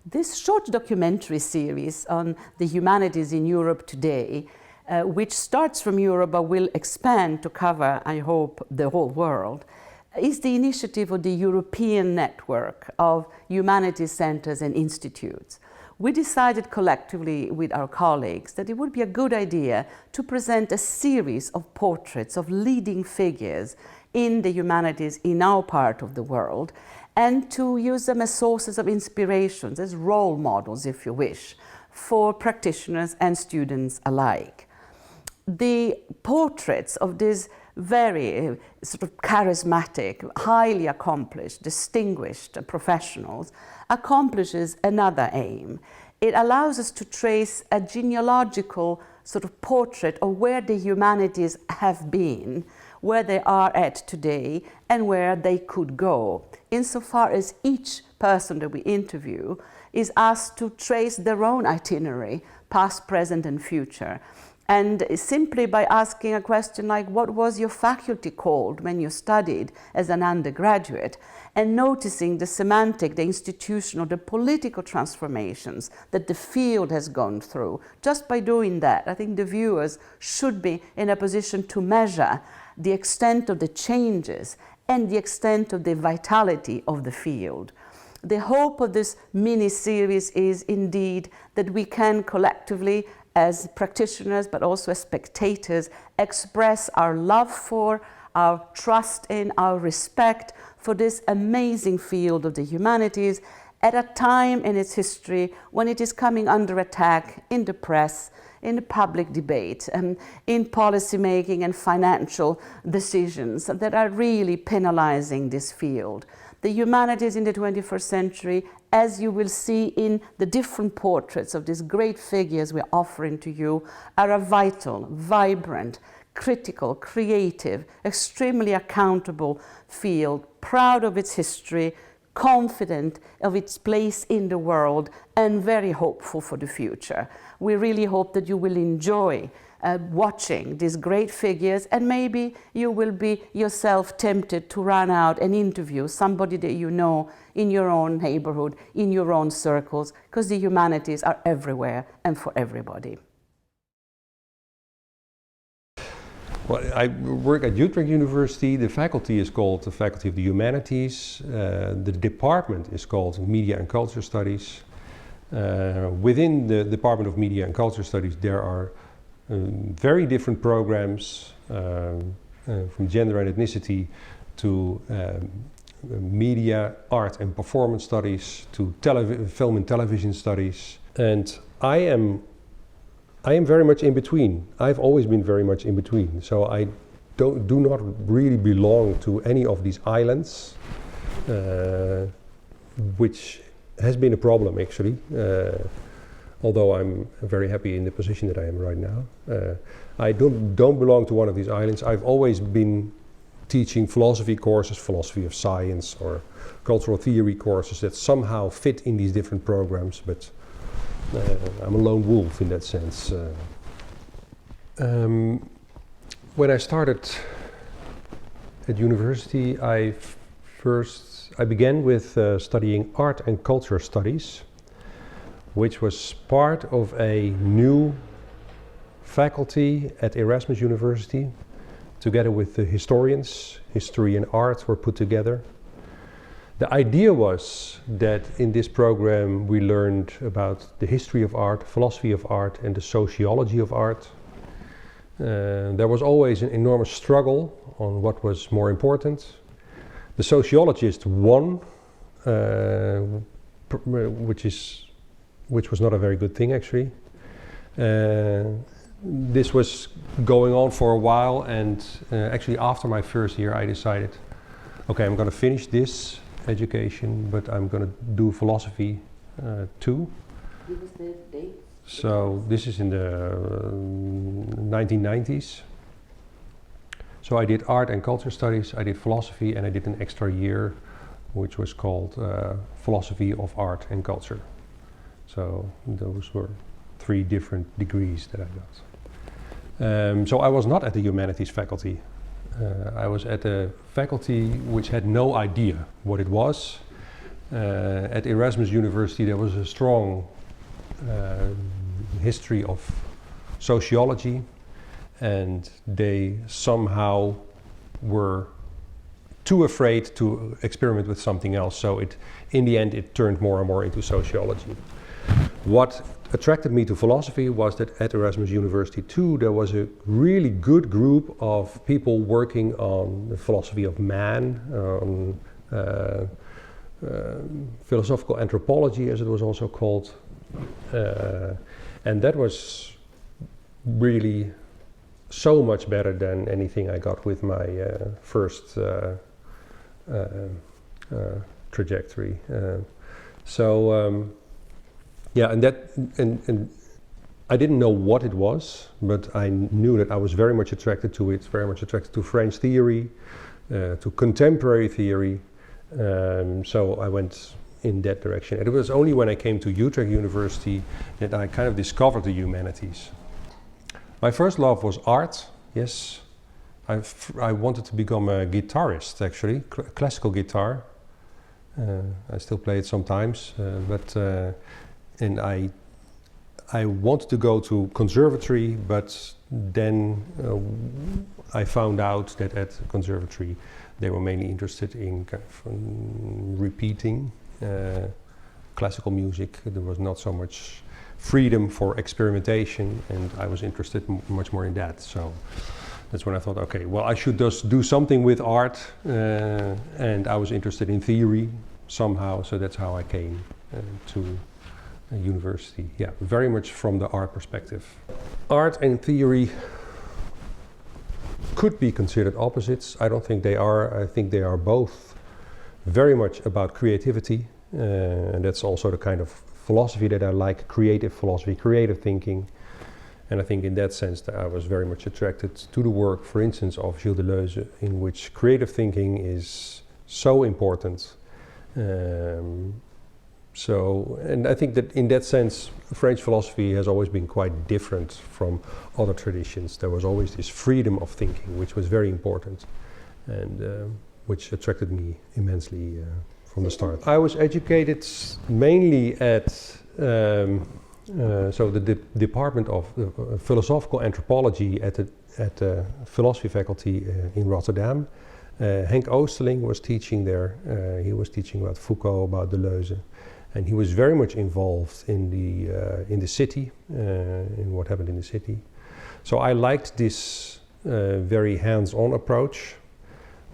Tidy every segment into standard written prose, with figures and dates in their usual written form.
This short documentary series on the humanities in Europe today, which starts from Europe but will expand to cover, I hope, the whole world, is the initiative of the European network of humanities centers and institutes. We decided collectively with our colleagues that it would be a good idea to present a series of portraits of leading figures in the humanities in our part of the world, and to use them as sources of inspirations, as role models, if you wish, for practitioners and students alike. The portraits of these very sort of charismatic, highly accomplished, distinguished professionals accomplishes another aim. It allows us to trace a genealogical sort of portrait of where the humanities have been, where they are at today, and where they could go, insofar as each person that we interview is asked to trace their own itinerary, past, present, and future. And simply by asking a question like, what was your faculty called when you studied as an undergraduate? And noticing the semantic, the institutional, the political transformations that the field has gone through. Just by doing that, I think the viewers should be in a position to measure the extent of the changes and the extent of the vitality of the field. The hope of this mini-series is indeed that we can collectively, as practitioners but also as spectators, express our love for, our trust in, our respect for this amazing field of the humanities at a time in its history when it is coming under attack in the press, in the public debate, in policy making and financial decisions that are really penalizing this field. The humanities in the 21st century, as you will see in the different portraits of these great figures we're offering to you, are a vital, vibrant, critical, creative, extremely accountable field, proud of its history, confident of its place in the world, and very hopeful for the future. We really hope that you will enjoy watching these great figures, and maybe you will be yourself tempted to run out and interview somebody that you know in your own neighborhood, in your own circles, because the humanities are everywhere and for everybody. Well, I work at Utrecht University. The faculty is called the Faculty of the Humanities. The department is called Media and Culture Studies. Within the Department of Media and Culture Studies there are very different programs, from gender and ethnicity to media, art and performance studies to film and television studies. And I am very much in between. I've always been very much in between. So I do not really belong to any of these islands, which has been a problem actually. Although I'm very happy in the position that I am right now. I don't belong to one of these islands. I've always been teaching philosophy courses, philosophy of science or cultural theory courses that somehow fit in these different programs, but I'm a lone wolf in that sense. When I started at university, I began with studying art and culture studies, which was part of a new faculty at Erasmus University. Together with the historians, history and art were put together. The idea was that in this program we learned about the history of art, philosophy of art and the sociology of art. There was always an enormous struggle on what was more important. The sociologist won, which was not a very good thing actually. This was going on for a while, and actually after my first year I decided, okay, I'm going to finish this education, but I'm going to do philosophy too. Give us the date. So this is in the 1990s. So I did art and culture studies, I did philosophy, and I did an extra year which was called philosophy of art and culture. So those were 3 different degrees that I got. So I was not at the humanities faculty. I was at a faculty which had no idea what it was. At Erasmus University there was a strong history of sociology, and they somehow were too afraid to experiment with something else, so in the end it turned more and more into sociology. What attracted me to philosophy was that at Erasmus University too there was a really good group of people working on the philosophy of man, on philosophical anthropology as it was also called, and that was really so much better than anything I got with my first trajectory. Yeah, and I didn't know what it was, but I knew that I was very much attracted to it, very much attracted to French theory, to contemporary theory. So I went in that direction. And it was only when I came to Utrecht University that I kind of discovered the humanities. My first love was art, yes. I wanted to become a guitarist, actually, classical guitar. I still play it sometimes, and I wanted to go to conservatory, but then I found out that at the conservatory they were mainly interested in kind of repeating classical music. There was not so much freedom for experimentation, and I was interested much more in that. So that's when I thought, okay, well, I should just do something with art, and I was interested in theory somehow, so that's how I came to university. Yeah, very much from the art perspective. Art and theory could be considered opposites. I don't think they are. I think they are both very much about creativity, and that's also the kind of philosophy that I like, creative philosophy, creative thinking. And I think in that sense that I was very much attracted to the work, for instance, of Gilles Deleuze, in which creative thinking is so important. And I think that in that sense, French philosophy has always been quite different from other traditions. There was always this freedom of thinking, which was very important, and which attracted me immensely from the start. I was educated mainly at the Department of Philosophical Anthropology at the Philosophy Faculty in Rotterdam. Henk Oosterling was teaching there. He was teaching about Foucault, about Deleuze, and he was very much involved in the city, in what happened in the city. So I liked this very hands-on approach.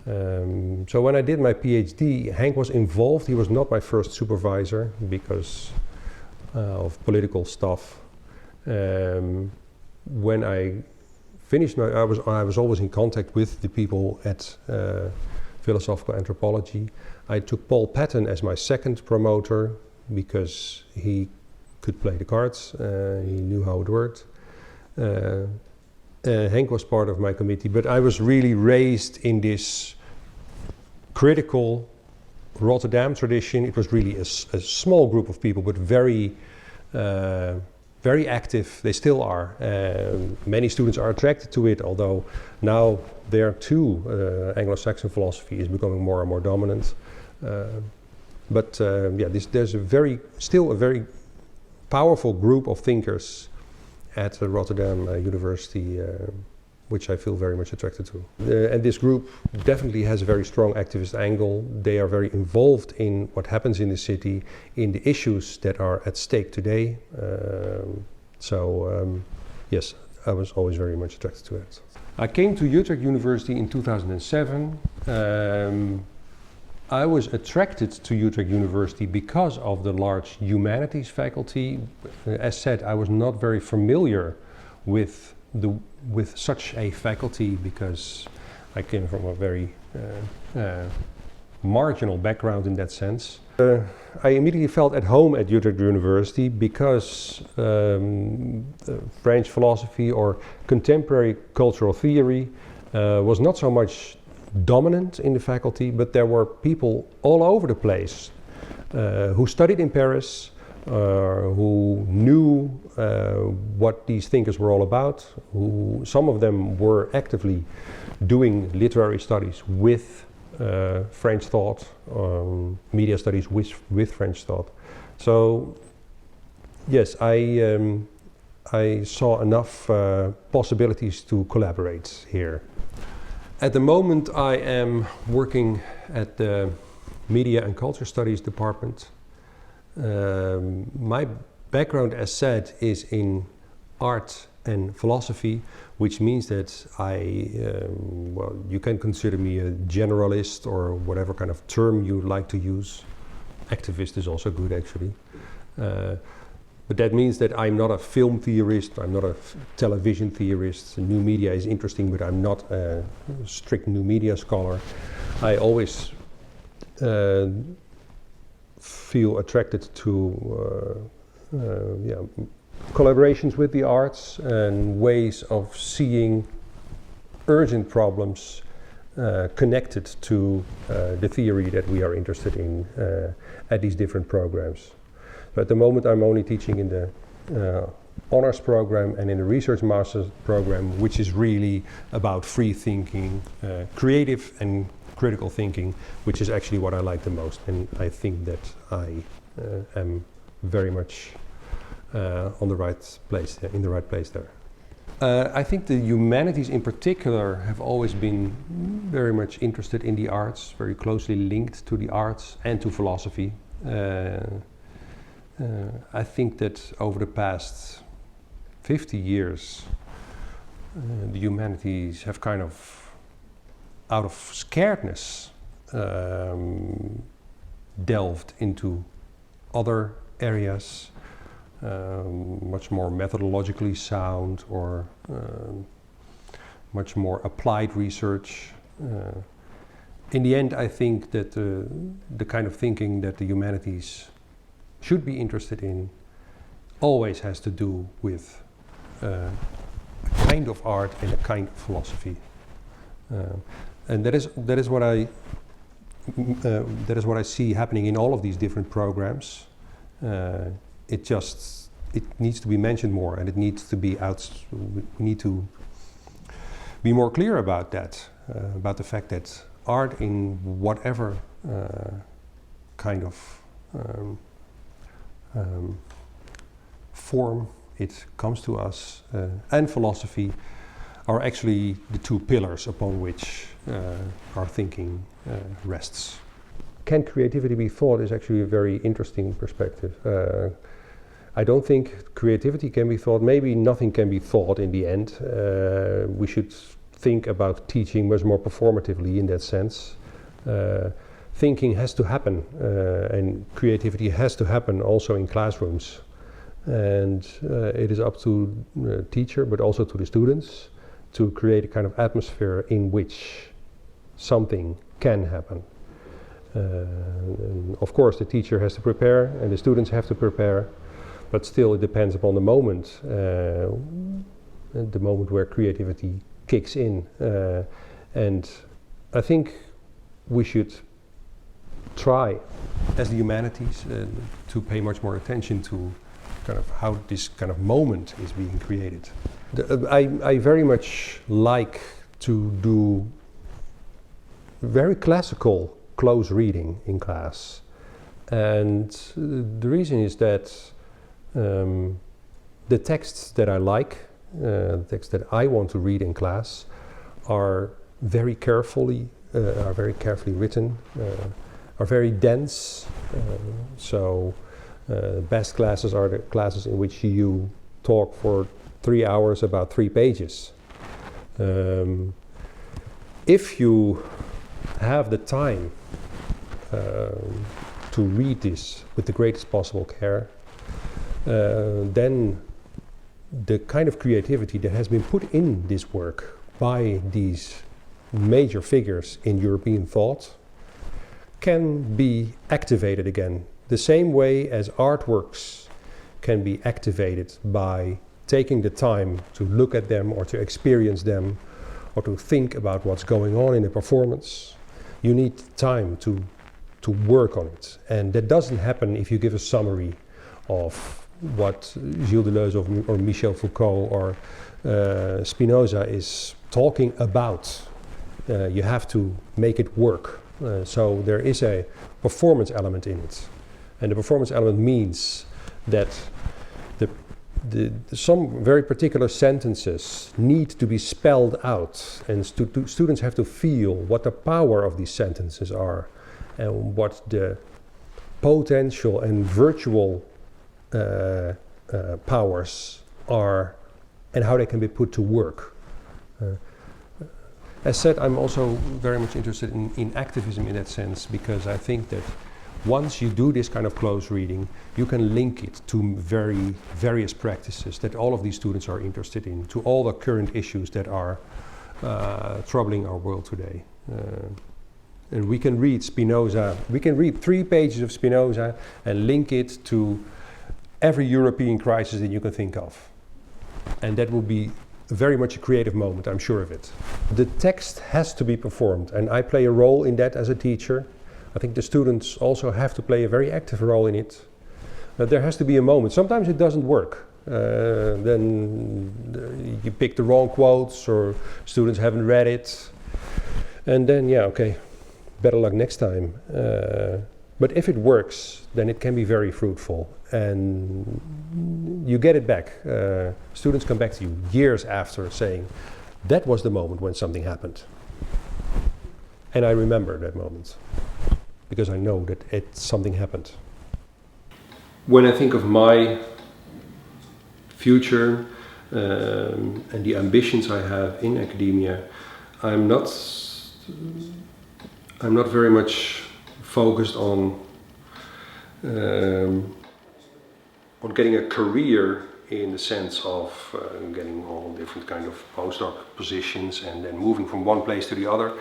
So when I did my PhD, Henk was involved. He was not my first supervisor because of political stuff. When I finished I was always in contact with the people at Philosophical Anthropology. I took Paul Patton as my second promoter because he could play the cards, he knew how it worked. Henk was part of my committee, but I was really raised in this critical Rotterdam tradition. It was really a small group of people, but very active. They still are. Many students are attracted to it, although now there too Anglo-Saxon philosophy is becoming more and more dominant. There's still a very powerful group of thinkers at Rotterdam University, which I feel very much attracted to. And this group definitely has a very strong activist angle. They are very involved in what happens in the city, in the issues that are at stake today. Yes, I was always very much attracted to it. I came to Utrecht University in 2007. I was attracted to Utrecht University because of the large humanities faculty. As said, I was not very familiar with such a faculty because I came from a very marginal background in that sense. I immediately felt at home at Utrecht University because French philosophy or contemporary cultural theory was not so much dominant in the faculty, but there were people all over the place who studied in Paris, who knew what these thinkers were all about, some of them were actively doing literary studies with French thought, media studies with French thought. So yes, I saw enough possibilities to collaborate here. At the moment I am working at the Media and Culture Studies department. My background, as said, is in art and philosophy, which means that well, you can consider me a generalist or whatever kind of term you like to use. Activist is also good, actually. But that means that I'm not a film theorist, I'm not a television theorist. New media is interesting, but I'm not a strict new media scholar. I always feel attracted to collaborations with the arts and ways of seeing urgent problems connected to the theory that we are interested in at these different programs. So at the moment I'm only teaching in the honors program and in the research master's program, which is really about free thinking, creative and critical thinking, which is actually what I like the most, and I think that I am very much on the right place, in the right place there. I think the humanities in particular have always been very much interested in the arts, very closely linked to the arts and to philosophy. I think that over the past 50 years the humanities have kind of, out of scaredness, delved into other areas, much more methodologically sound or much more applied research. In the end, I think that the kind of thinking that the humanities should be interested in always has to do with a kind of art and a kind of philosophy, and that is what I see happening in all of these different programs. It needs to be mentioned more, and it needs to be out. We need to be more clear about that, about the fact that art, in whatever kind of form it comes to us, and philosophy are actually the two pillars upon which our thinking rests. Can creativity be thought is actually a very interesting perspective. I don't think creativity can be thought. Maybe nothing can be thought in the end. We should think about teaching much more performatively in that sense. Thinking has to happen, and creativity has to happen also in classrooms. And it is up to the teacher, but also to the students, to create a kind of atmosphere in which something can happen. And of course the teacher has to prepare and the students have to prepare, but still it depends upon the moment where creativity kicks in. And I think we should try, as the humanities, to pay much more attention to kind of how this kind of moment is being created. I very much like to do very classical close reading in class, and the reason is that the texts that I like, the texts that I want to read in class, are very carefully written, are very dense. So best classes are the classes in which you talk for 3 hours about 3 pages. If you have the time to read this with the greatest possible care, then the kind of creativity that has been put in this work by these major figures in European thought can be activated again, the same way as artworks can be activated by taking the time to look at them or to experience them or to think about what's going on in a performance. You need time to work on it, and that doesn't happen if you give a summary of what Gilles Deleuze or Michel Foucault or Spinoza is talking about. You have to make it work So there is a performance element in it. And the performance element means that some very particular sentences need to be spelled out, and students have to feel what the power of these sentences are and what the potential and virtual powers are and how they can be put to work. As said, I'm also very much interested in activism in that sense, because I think that once you do this kind of close reading, you can link it to various practices that all of these students are interested in, to all the current issues that are troubling our world today. And we can read Spinoza, we can read 3 pages of Spinoza and link it to every European crisis that you can think of. And that will be very much a creative moment, I'm sure of it. The text has to be performed, and I play a role in that as a teacher. I think the students also have to play a very active role in it. There has to be a moment. Sometimes it doesn't work. Then you pick the wrong quotes, or students haven't read it. And then, yeah, okay, better luck next time. But if it works, then it can be very fruitful. And you get it back. Students come back to you years after saying, that was the moment when something happened. And I remember that moment, because I know that something happened. When I think of my future and the ambitions I have in academia, I'm not very much focused on getting a career in the sense of getting all different kind of postdoc positions and then moving from one place to the other.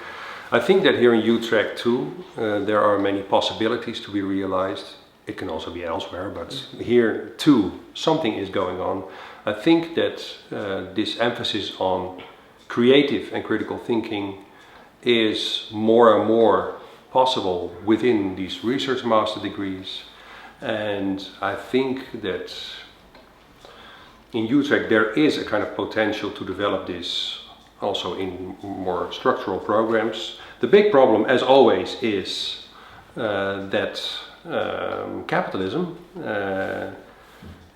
I think that here in Utrecht too, there are many possibilities to be realized. It can also be elsewhere, but here too, something is going on. I think that this emphasis on creative and critical thinking is more and more possible within these research master degrees. And I think that in Utrecht there is a kind of potential to develop this also in more structural programs. The big problem, as always, is that capitalism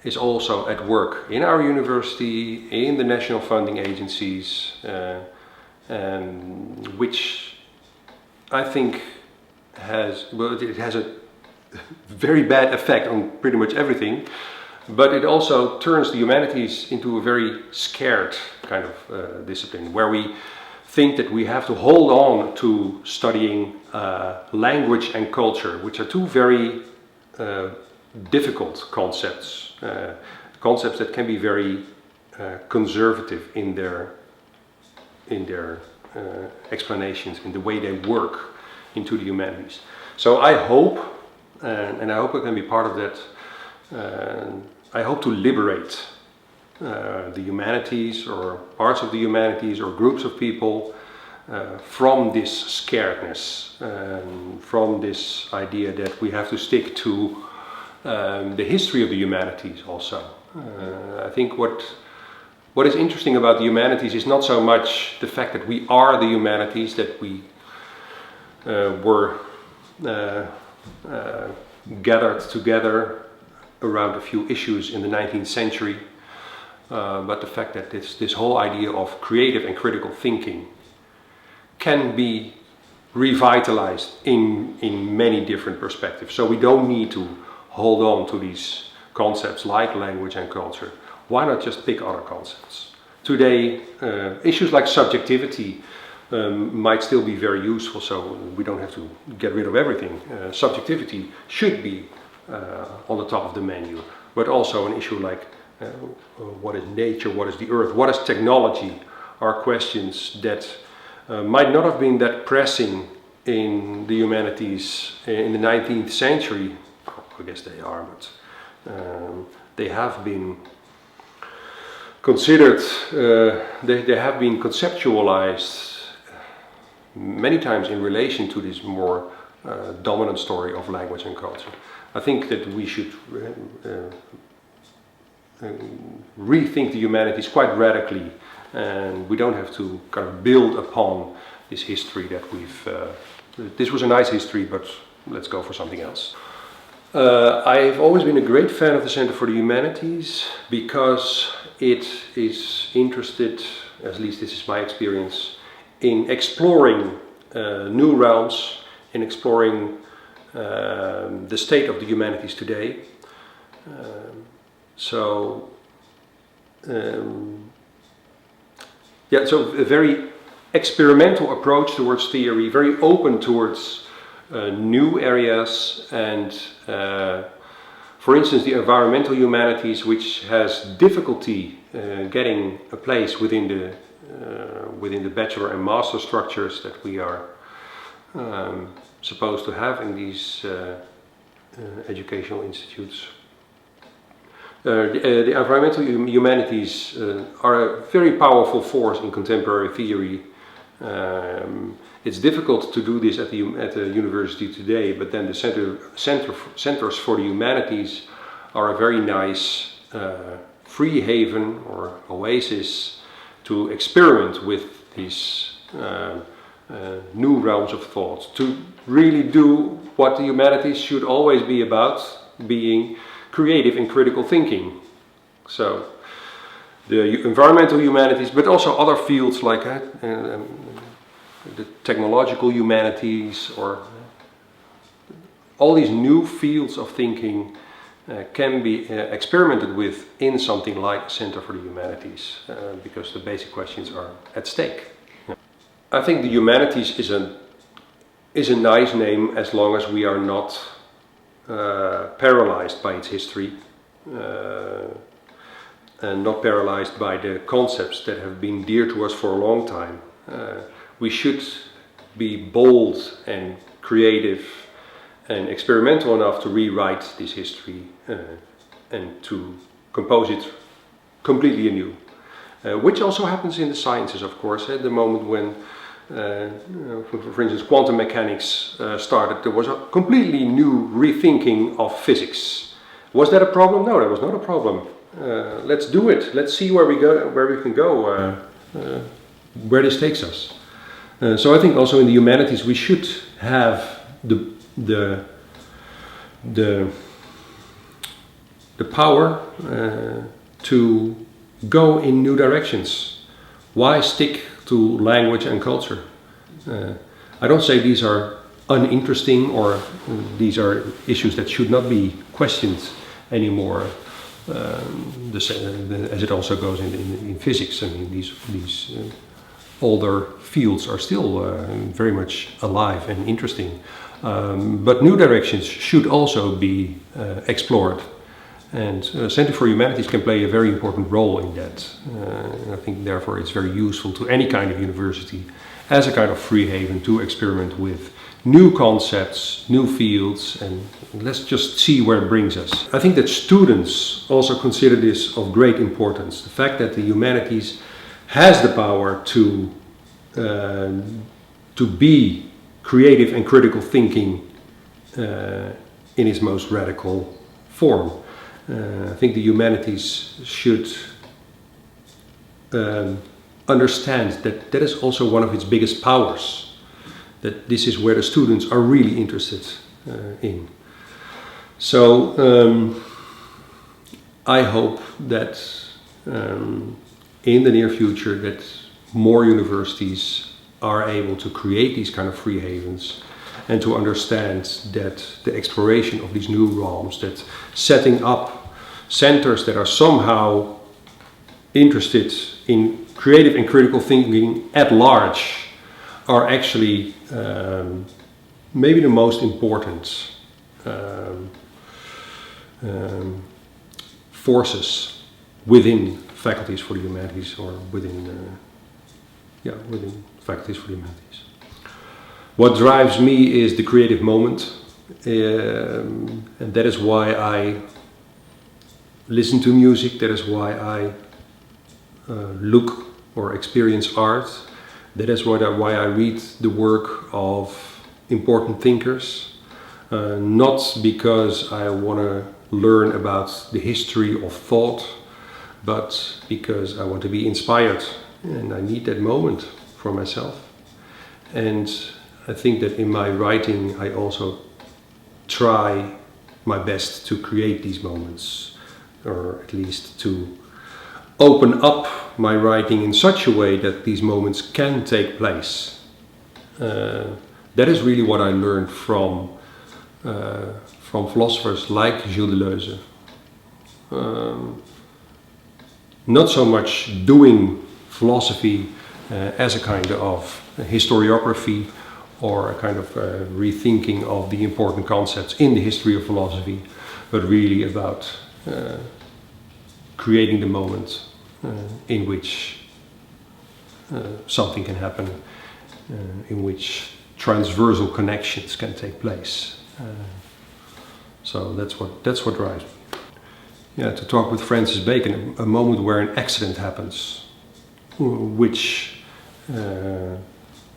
is also at work in our university, in the national funding agencies, which I think has a very bad effect on pretty much everything, but it also turns the humanities into a very scared kind of discipline, where we think that we have to hold on to studying language and culture, which are 2 very difficult concepts, concepts that can be very conservative in their explanations, in the way they work into the humanities. So I hope, and I hope I can be part of that, I hope to liberate the humanities, or parts of the humanities, or groups of people from this scaredness, from this idea that we have to stick to the history of the humanities also. I think what is interesting about the humanities is not so much the fact that we are the humanities, that we were gathered together around a few issues in the 19th century, but the fact that this whole idea of creative and critical thinking can be revitalized in many different perspectives. So we don't need to hold on to these concepts like language and culture. Why not just pick other concepts? Today, issues like subjectivity might still be very useful, so we don't have to get rid of everything. Subjectivity should be on the top of the menu, but also an issue like what is nature, what is the earth, what is technology, are questions that might not have been that pressing in the humanities in the 19th century. I guess they are, but they have been considered, they have been conceptualized many times in relation to this more dominant story of language and culture. I think that we should rethink the humanities quite radically, and we don't have to kind of build upon this history that we've this was a nice history, but let's go for something else. I've always been a great fan of the Center for the Humanities because it is interested, at least this is my experience, in exploring new realms, in exploring the state of the humanities today. So a very experimental approach towards theory, very open towards new areas, and for instance the environmental humanities, which has difficulty getting a place within the bachelor and master structures that we are supposed to have in these educational institutes. The environmental humanities are a very powerful force in contemporary theory. It's difficult to do this at the university today, but then the centers for the humanities are a very nice free haven or oasis to experiment with these new realms of thought, to really do what the humanities should always be about, being creative and critical thinking. So the environmental humanities, but also other fields like the technological humanities, or all these new fields of thinking can be experimented with in something like Center for the Humanities, because the basic questions are at stake. I think the humanities is a nice name as long as we are not paralyzed by its history and not paralyzed by the concepts that have been dear to us for a long time. We should be bold and creative and experimental enough to rewrite this history and to compose it completely anew. Which also happens in the sciences, of course. At the moment when, for instance, quantum mechanics started, there was a completely new rethinking of physics. Was that a problem? No, that was not a problem. Let's do it. Let's see where we can go, where this takes us. So I think also in the humanities we should have the power to go in new directions. Why stick to language and culture? I don't say these are uninteresting or these are issues that should not be questioned anymore, as it also goes in physics. I mean, these older fields are still very much alive and interesting. But new directions should also be explored. And Center for Humanities can play a very important role in that. I think therefore it's very useful to any kind of university as a kind of free haven to experiment with new concepts, new fields, and let's just see where it brings us. I think that students also consider this of great importance. The fact that the humanities has the power to be creative and critical thinking in its most radical form. I think the humanities should understand that that is also one of its biggest powers, that this is where the students are really interested in. So I hope that in the near future that more universities are able to create these kind of free havens and to understand that the exploration of these new realms, that setting up centers that are somehow interested in creative and critical thinking at large are actually maybe the most important forces within faculties for the humanities, or within faculties for the humanities. What drives me is the creative moment, and that is why I listen to music, that is why I look or experience art, that is why I read the work of important thinkers, not because I want to learn about the history of thought, but because I want to be inspired, and I need that moment for myself. And I think that in my writing I also try my best to create these moments, or at least to open up my writing in such a way that these moments can take place. That is really what I learned from philosophers like Gilles Deleuze. Not so much doing philosophy as a kind of historiography or a kind of rethinking of the important concepts in the history of philosophy, but really about creating the moment in which something can happen, in which transversal connections can take place. So that's what drives me. Yeah, to talk with Francis Bacon, a moment where an accident happens, which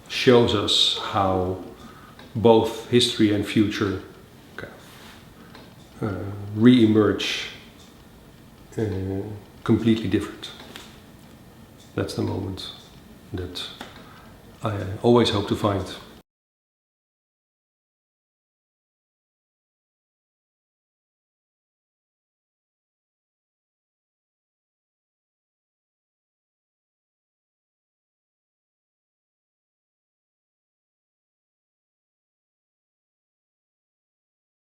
shows us how both history and future re-emerge completely different. That's the moment that I always hope to find.